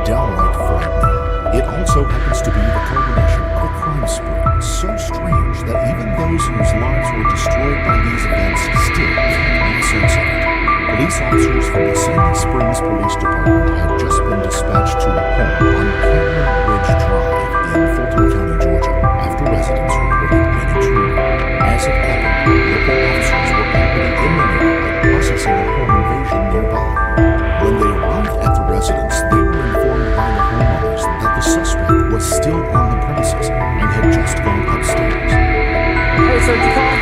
downright frightening. It also happens to be the culmination of a crime spree so strange that even those whose lives were destroyed by these events still can't make sense of it. Police officers from the Sandy Springs Police Department had just been dispatched to a home on Cameron Ridge Drive in Fulton County, Georgia, after residents reported an intruder. As it happened, local officers were already in the neighborhood processing a home invasion nearby. When they arrived at the residence, they were informed by the homeowners that the suspect was still on the premises and had just gone upstairs. Hey, sir, did you call?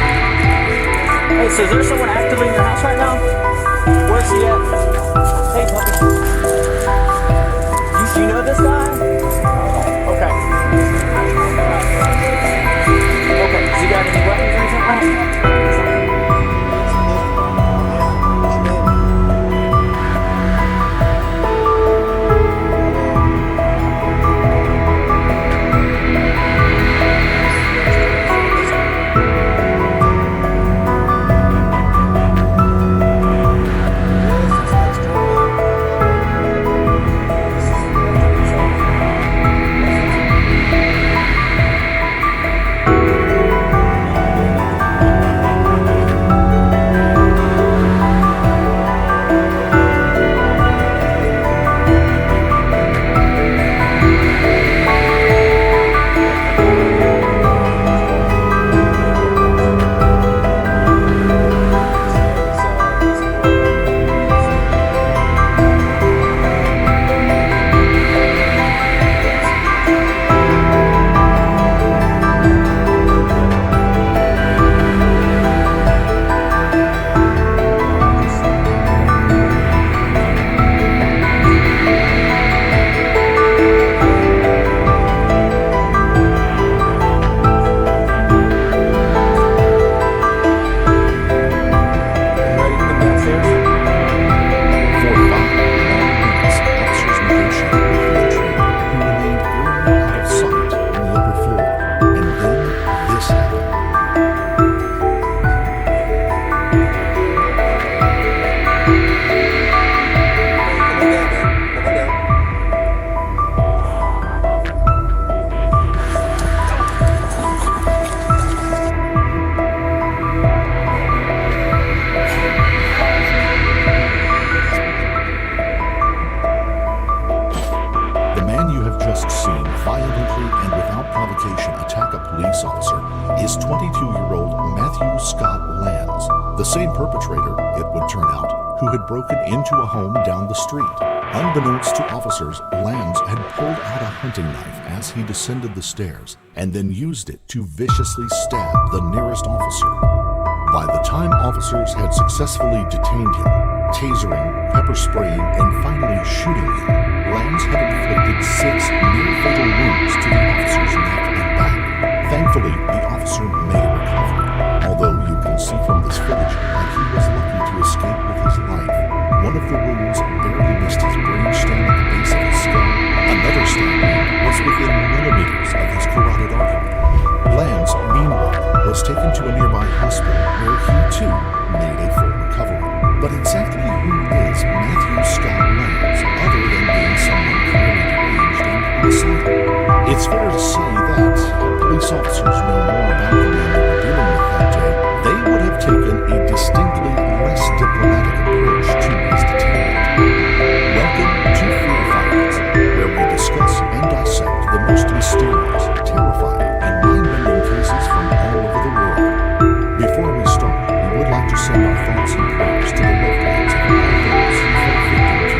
Hey, so is there someone actively in your house right now? Where's he at? Hey, puppy. You know this guy? Okay. Okay, has he got any weapons or anything like that? is 22-year-old Matthew Scott Lanz, the same perpetrator, it would turn out, who had broken into a home down the street. Unbeknownst to officers, Lanz had pulled out a hunting knife as he descended the stairs and then used it to viciously stab the nearest officer. By the time officers had successfully detained him, tasering, pepper spraying, and finally shooting him, Lanz had inflicted 6 near-fatal wounds to the officer's neck and back. Thankfully, the officer made a recovery, although you can see from this footage that he was lucky to escape with his life. One of the wounds barely missed his brainstem at the base of his skull. Another stab wound was within millimeters of his carotid artery. Lanz, meanwhile, was taken to a nearby hospital where he, too, made a full recovery. But exactly who is Matthew Scott Lanz, other than being someone clearly deranged and homicidal? It's fair to say that, had police officers known more about the man they were dealing with that day, they would have taken a distinctly less diplomatic approach to his detainment. Welcome to Fear Files, where we discuss and dissect the most mysterious, terrifying, and mind-bending cases from all over the world. Before we start, we would like to send our thoughts and prayers to the loved ones of all those who fell victim to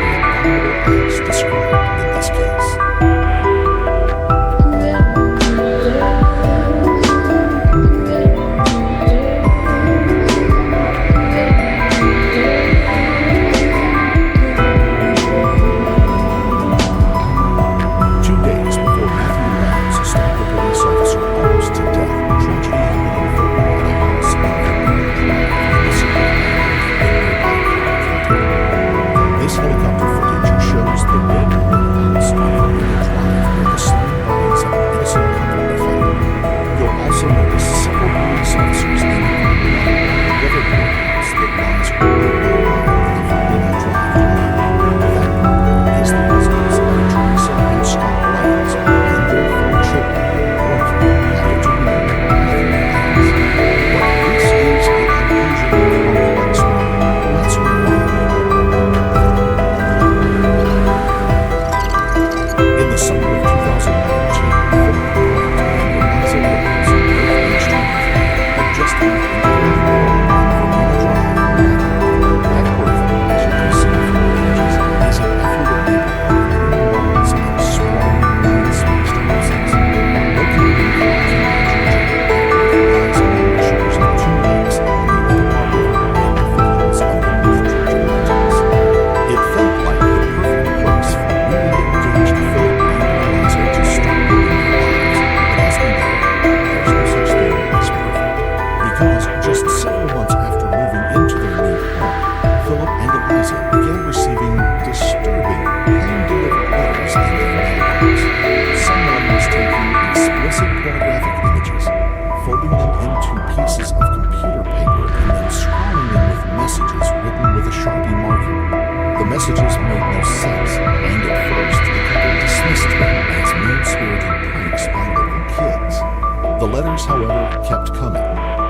The letters, however, kept coming.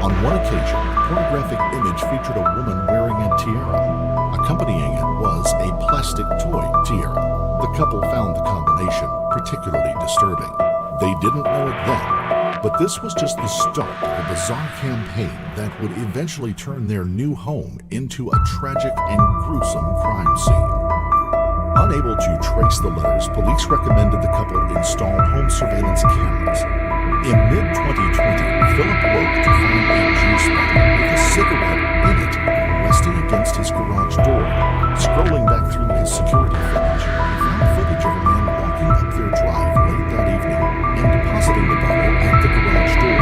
On one occasion, a pornographic image featured a woman wearing a tiara. Accompanying it was a plastic toy tiara. The couple found the combination particularly disturbing. They didn't know it then, but this was just the start of a bizarre campaign that would eventually turn their new home into a tragic and gruesome crime scene. Unable to trace the letters, police recommended the couple install home surveillance cameras. In mid-2020, Philip woke to find a juice bottle with a cigarette in it resting against his garage door. Scrolling back through his security footage, he found footage of a man walking up their drive late that evening and depositing the bottle at the garage door.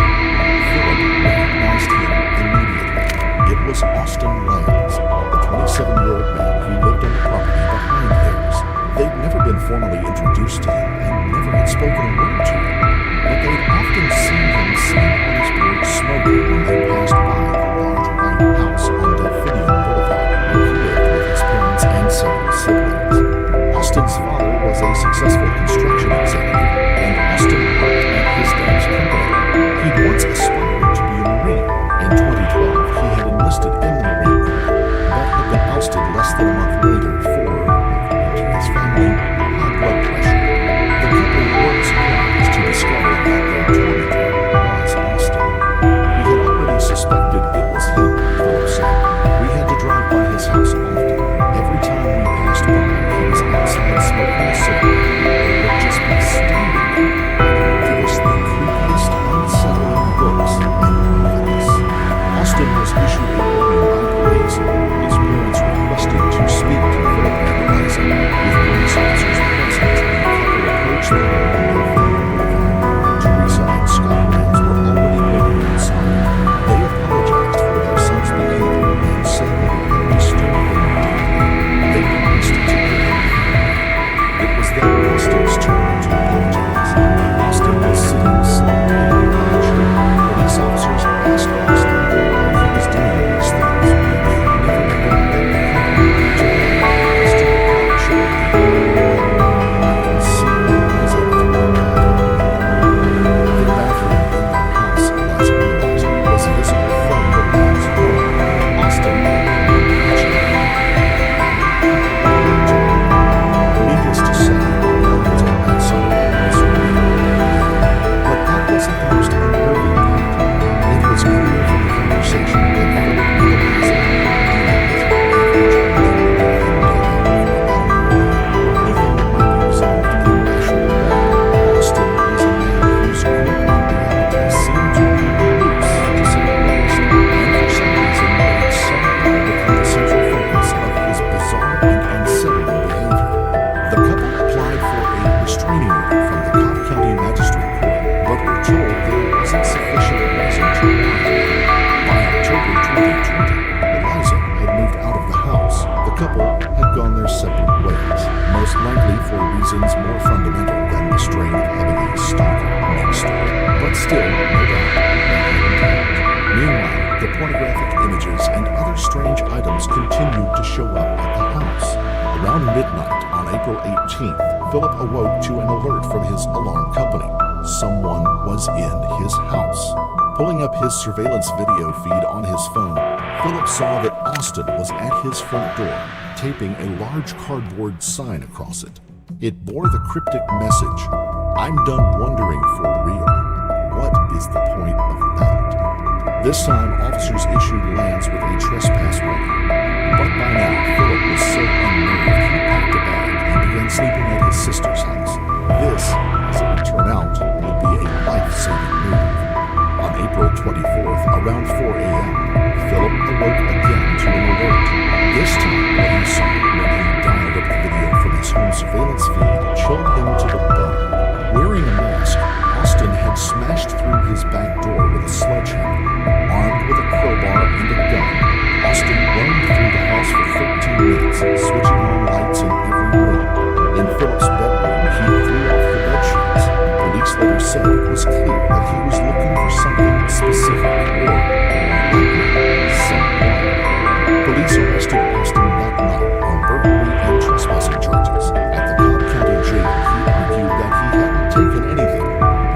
Philip recognized him immediately. It was Austin Lanz, the 27-year-old man who lived on the property behind theirs. They'd never been formally introduced to him and never had spoken a word to him, but they'd often seen him sitting on his porch smoking when they passed by the large white house on Delphinium Boulevard, where he lived with his parents and several siblings. Austin's father was a successful construction executive, and Austin worked at his dad's company. He'd once aspired to be a Marine. In 2012, he had enlisted in the Marine Corps, but had been ousted less than a month later for, according to his family, high blood pressure. The couple weren't surprised to discover that their tormentor was Austin. We had already suspected it was him, Philip said. We had to drive by his house often. Every time we passed by, he was outside smoking a cigarette, or would just be standing there, and give us the creepiest, unsettling looks and movies. Austin was issued a warning by police. His parents requested to speak to Philip and Eliza. With police officers present, the couple approached the home on Delphinium Boulevard. Teresa and Scott Lanz were already waiting inside. They apologized for their son's behavior and said that it had disturbed them deeply. They promised to give him care. It was then Austin's turn to apologize. Austin was sitting slumped in the garage door. Police officers asked Austin why he was doing these things when they had never been let the company to the house to the couch or the I can see Eliza through the bathroom in their house, Eliza realized, was visible from the Lanz home. Austin had been watching them. Needless to say, Lanz on that side was but that wasn't the most unnerving part. It was clear from the conversation that Philip and Eliza were dealing with an average neighborhood vendetta for about a year. Anything that might be resolved in a rational way. Austin was a man whose grip on reality seemed to be loose, to say the least, and for some reason made somehow become the central focus of his bizarre and unsettling behavior. The couple applied for a restraining order from the Cobb County Magistrate Court, but were told there wasn't sufficient reason to warrant it. By October 2020, Eliza had moved out of the house. The couple had gone their separate ways, most likely for reasons more fundamental than the strain of having a stalker next door. But still, no doubt, they hadn't helped. Meanwhile, the pornographic images and other strange items continued to show up at the house. Around midnight on April 18th, Philip awoke to an alert from his alarm company. Someone was in his house. Pulling up his surveillance video feed on his phone, Philip saw that Austin was at his front door, taping a large cardboard sign across it. It bore the cryptic message, "I'm done wondering for real. What is the point of that?" This time, officers issued Lanz with a trespass warning. But by now, Philip was so unnerved he packed a bag and began sleeping at his sister's house. This, as it would turn out, would be a life-saving move. On April 24th, around 4 a.m., Philip awoke again to an alert. This time, what he saw when he dialed up the video from his home surveillance feed chilled him to the bone. Wearing a mask, Austin had smashed through his back door with a sledgehammer. Armed with a crowbar and a gun, Austin roamed through the house for 13 minutes, switching on lights in every room. In Philip's bedroom, he threw off the bed sheets. Police later said it was clear that he was looking for something specific or, more likely, someone. Police arrested Austin that night on burglary and trespassing charges. At the Cobb County Jail, he argued that he hadn't taken anything.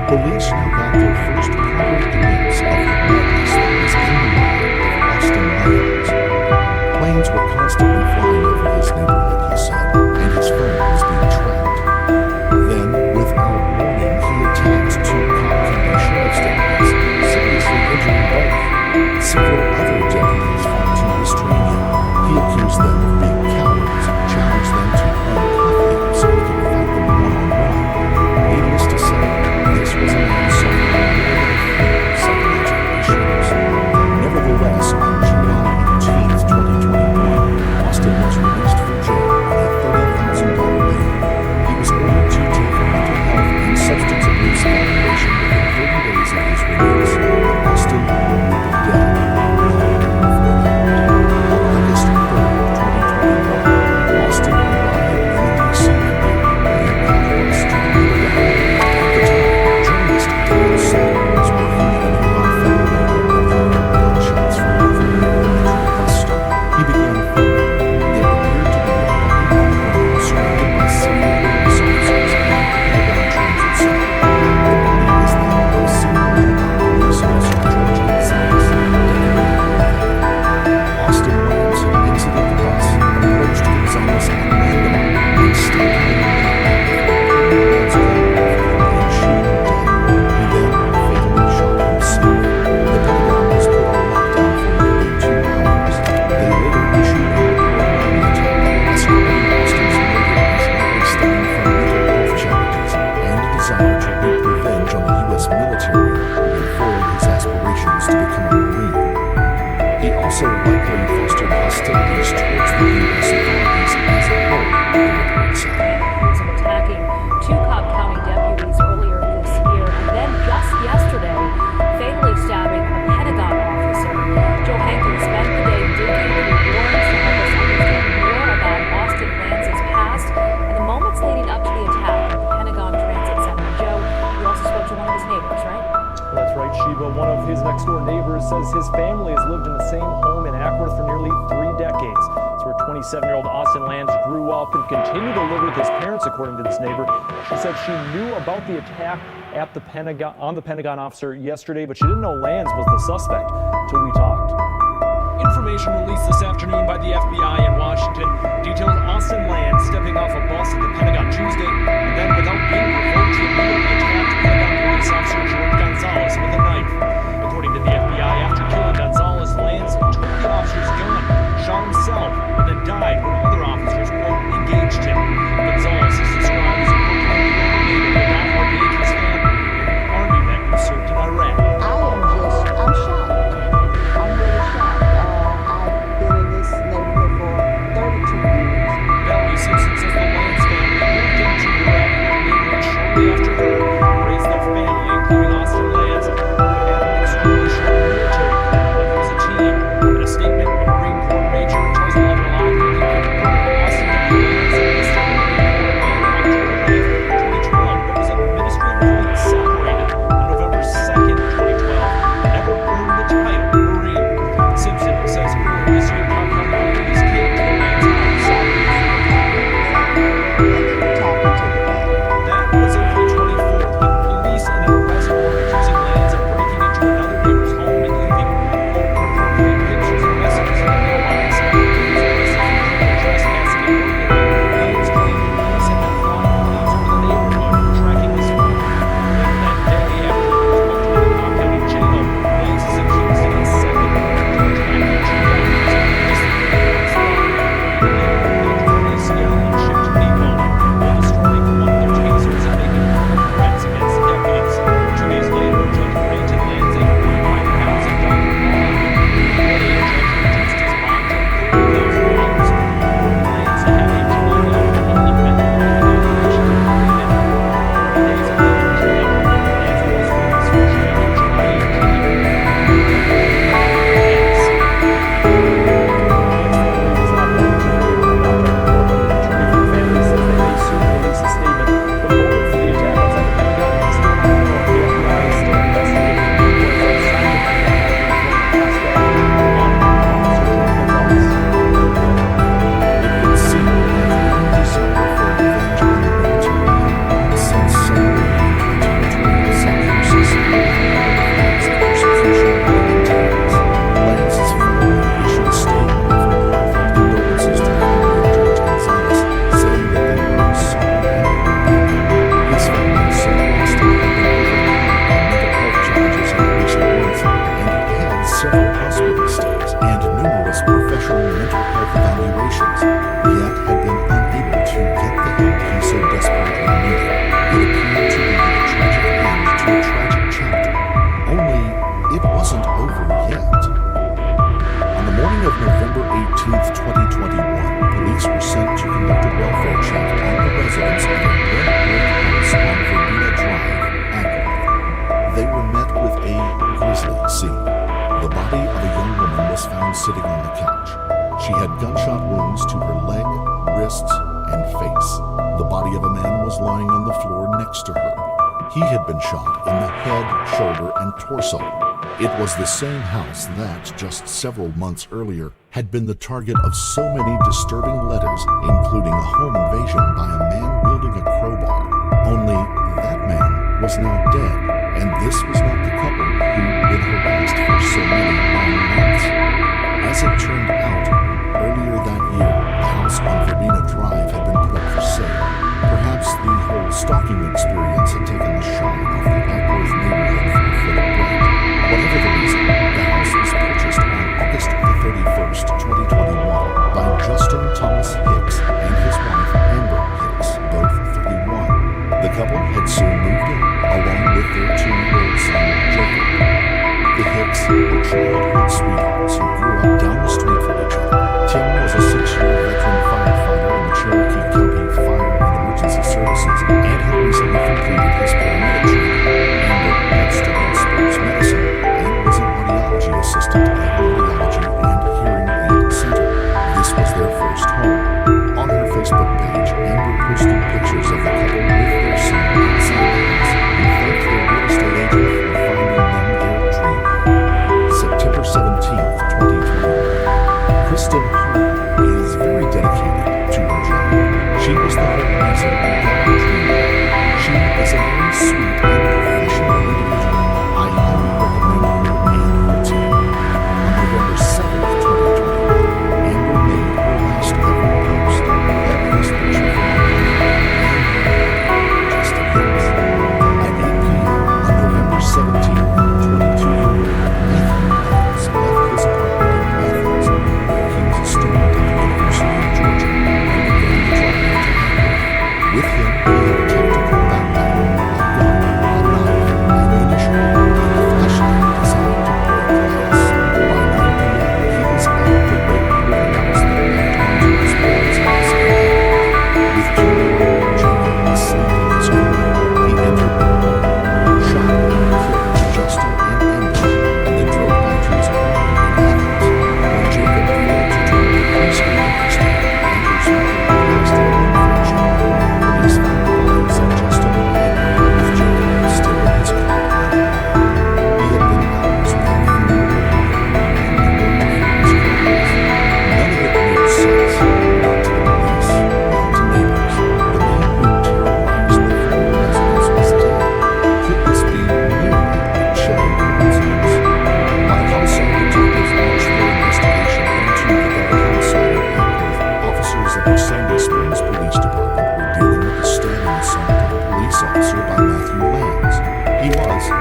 Police now got their first proper says his family has lived in the same home in Ackworth for nearly 3 decades. It's where 27-year-old Austin Lanz grew up and continued to live with his parents, according to this neighbor. She said she knew about the attack at the Pentagon officer yesterday, but she didn't know Lanz was the suspect until we talked. Information released this afternoon by the FBI in Washington details Austin Lanz stepping off a bus at the Pentagon Tuesday and then, without being provoked, he immediately attacked Pentagon police officer George Gonzalez with a knife. According to the FBI, after killing Gonzalez, Lanz took the officer's gun, shot himself, and then died when other officers, quote, engaged him. Gonzalez is described as a proclaimed native, a diehard Yankees fan, and an Army vet who served in Iraq. I'm shocked. I'm really shocked. I've been in this neighborhood for 32 years. Valerie Simpson says the Lanz family moved into her Ackworth neighborhood shortly after her, raised their family, including Austin Lanz, who had an extremely short military career when he was a teen. In a statement, a Marine Corps major tells 11 Alive that he confirmed Austin W. Lanz enlisted in the Marine Corps on October 9th, 2012, but was administratively separated on November 2nd, 2012, and never earned the title Marine. Simpson says earlier this year, Cobb County police came to the Lanz house. That was April 24th, with police and an arrest warrant accusing Lanz of breaking into another neighbor's home and leaving, quote, inappropriate pictures and messages in the mailbox. He was arrested for criminal trespassing and burglary. Lanz claimed police had been flying planes over the neighborhood, tracking his phone. Later that day, after he was booked into the Cobb County jail, Lanz is accused of a second murder charge after 2 doctors had arrested him in his home. He later broke his ACL and shipped to Mexico, while destroying one of their tasers and making verbal threats against deputies. 2 days later, a judge granted Lanz a $45,000 bond. Today, a judge reduced his bond to $30,000. Lanz had a plea deal with an independent evaluation completed. 40 days of being in jail. Lanz will spend his first trial on July 18th. It would seem that the desire for revenge on the military had since separated the territorial South versus against persecution by the Indians. Lanz's family issued a statement offering heartfelt condolences to the family of George Gonzalez, saying that they were sorry and heartbroken. His family said Austin had been overcome by mental health challenges in recent months, and he had several hospital stays and numerous professional mental health evaluations, yet had been unable to get the help he so desperately needed. It appeared to be the tragic end to a tragic chapter. Only, it wasn't over yet. On the morning of November 18th, 2021, police were sent to conduct a welfare check on the residents of a red brick house on Verbena Drive, Ackworth. They were met with a grisly scene. The body of a young woman was found sitting on the couch. She had gunshot wounds to her leg, wrists, and face. The body of a man was lying on the floor next to her. He had been shot in the head, shoulder, and torso. It was the same house that, just several months earlier, had been the target of so many disturbing letters, including a home invasion by a man wielding a crowbar. Only that man was now dead, and this was not the couple who'd been harassed for so many long months. As it turned out, earlier that year, the house on Verbena Drive had been put up for sale. Perhaps the whole stalking experience had taken the shine off the Ackworth neighborhood for a foot of bread. Whatever the reason, the house was purchased on August the 31st, 2021 by Justin Thomas Hicks and his wife Amber Hicks, both 31. The couple had soon moved in, along with their 2-year-old son, Jacob. The Hicks were childhood sweethearts who grew up down the street from each other. Tim was a 6-year veteran firefighter in the Cherokee County Fire and Emergency Services and had recently completed his paramedic training. Amber had studied sports medicine and was an audiology assistant at an audiology and hearing aid center. This was their first home. On her Facebook page, Amber posted pictures of the couple with their son outside the house and thanked their real estate agent for finding them their dream home. September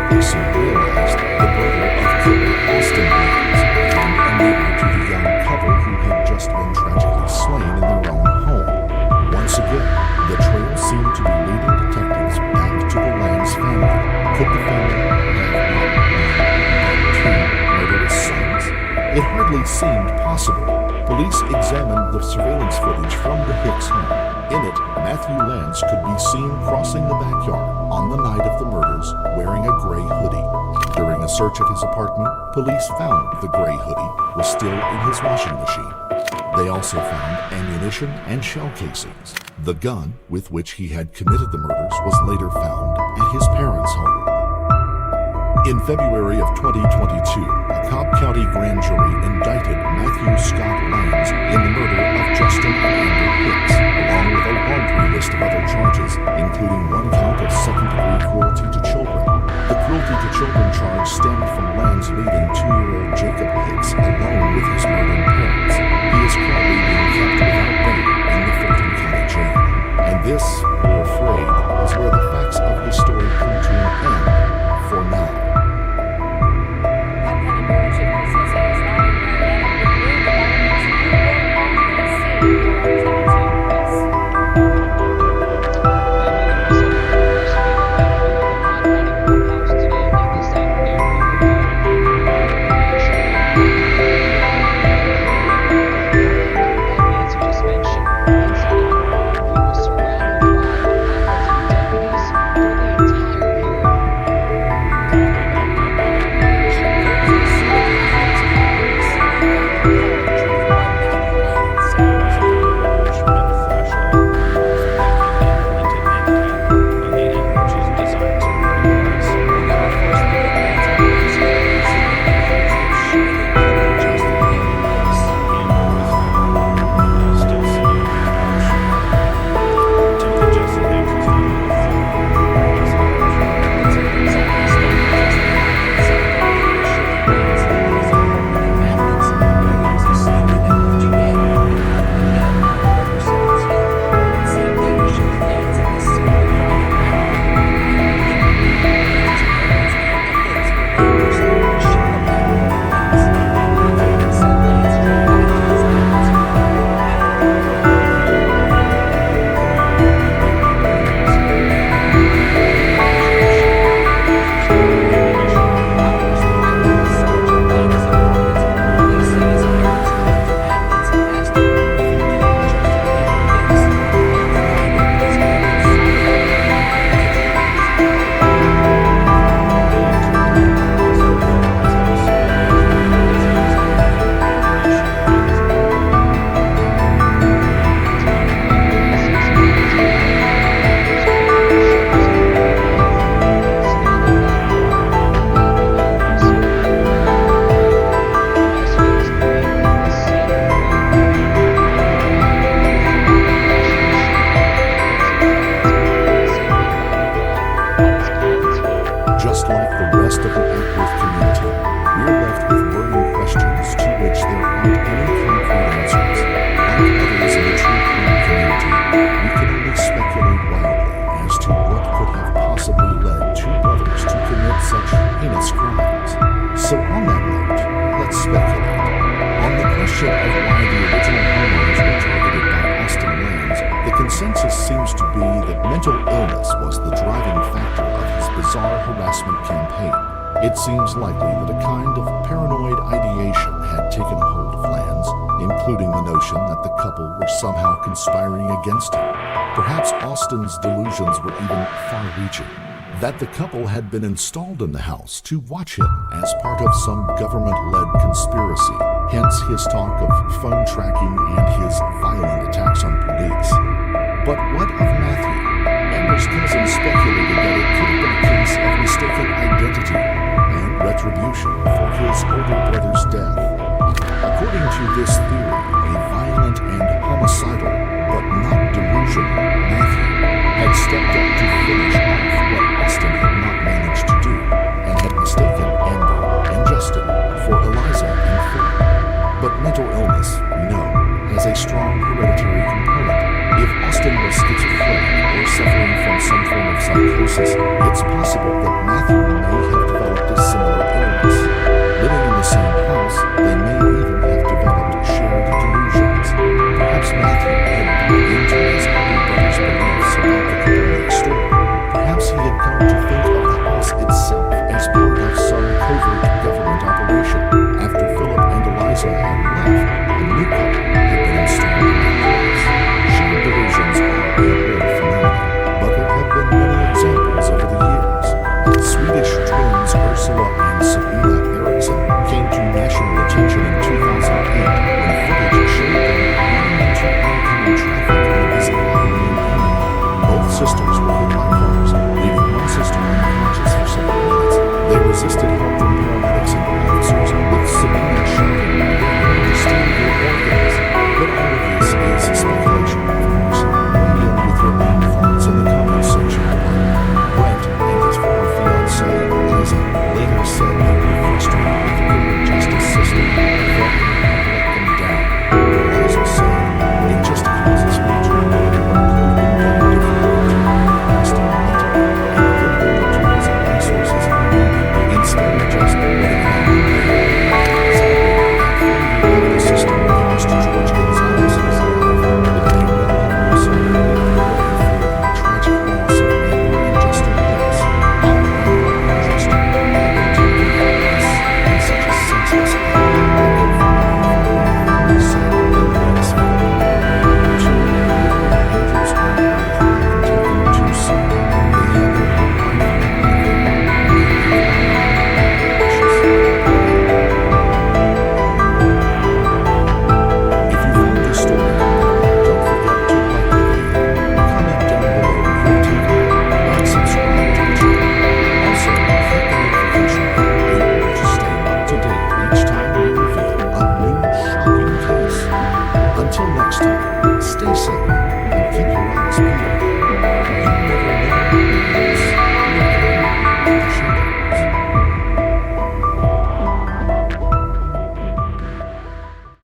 they soon realized the brother of killer Austin Lanz and a neighbor to the young couple who had just been tragically slain in their own home. Once again, the trail seemed to be leading detectives back to the Lanz family. Could the family have not been two murderous sons? It hardly seemed possible. Police examined the surveillance footage from the Hicks home. In it, Matthew Lanz could be seen crossing the backyard on the night of the murders wearing a gray hoodie. During a search of his apartment, police found the gray hoodie was still in his washing machine. They also found ammunition and shell casings. The gun with which he had committed the murders was later found at his parents' home. In February of 2022, a Cobb County grand jury indicted Matthew Scott Lanz in the murder of Justin and Amber Hicks, along with a laundry list of other charges, including one count of second-degree cruelty to children. The cruelty to children charge stemmed from Lanz leaving 2-year-old Jacob Hicks alone with his murdered parents. He is currently being kept without bail in the Fulton County Jail. And this, we're afraid, is where the facts of his story come to an end for now. It seems likely that a kind of paranoid ideation had taken a hold of Lanz, including the notion that the couple were somehow conspiring against him. Perhaps Austin's delusions were even far-reaching, that the couple had been installed in the house to watch him as part of some government-led conspiracy, hence his talk of phone tracking and his violent attacks on police. But what of Matthew? Amber's cousin speculated that it could have been a case of mistaken identity and retribution for his older brother's death. According to this theory, a violent and homicidal, but not delusional, Matthew had stepped up to finish off what Austin had not managed to do, and had mistaken Amber and Justin for Eliza and Philip. But mental illness, we know, has a strong hereditary component. If Austin was schizophrenic or suffering from some form of psychosis, it's possible that Matthew may have he had come to think of the house itself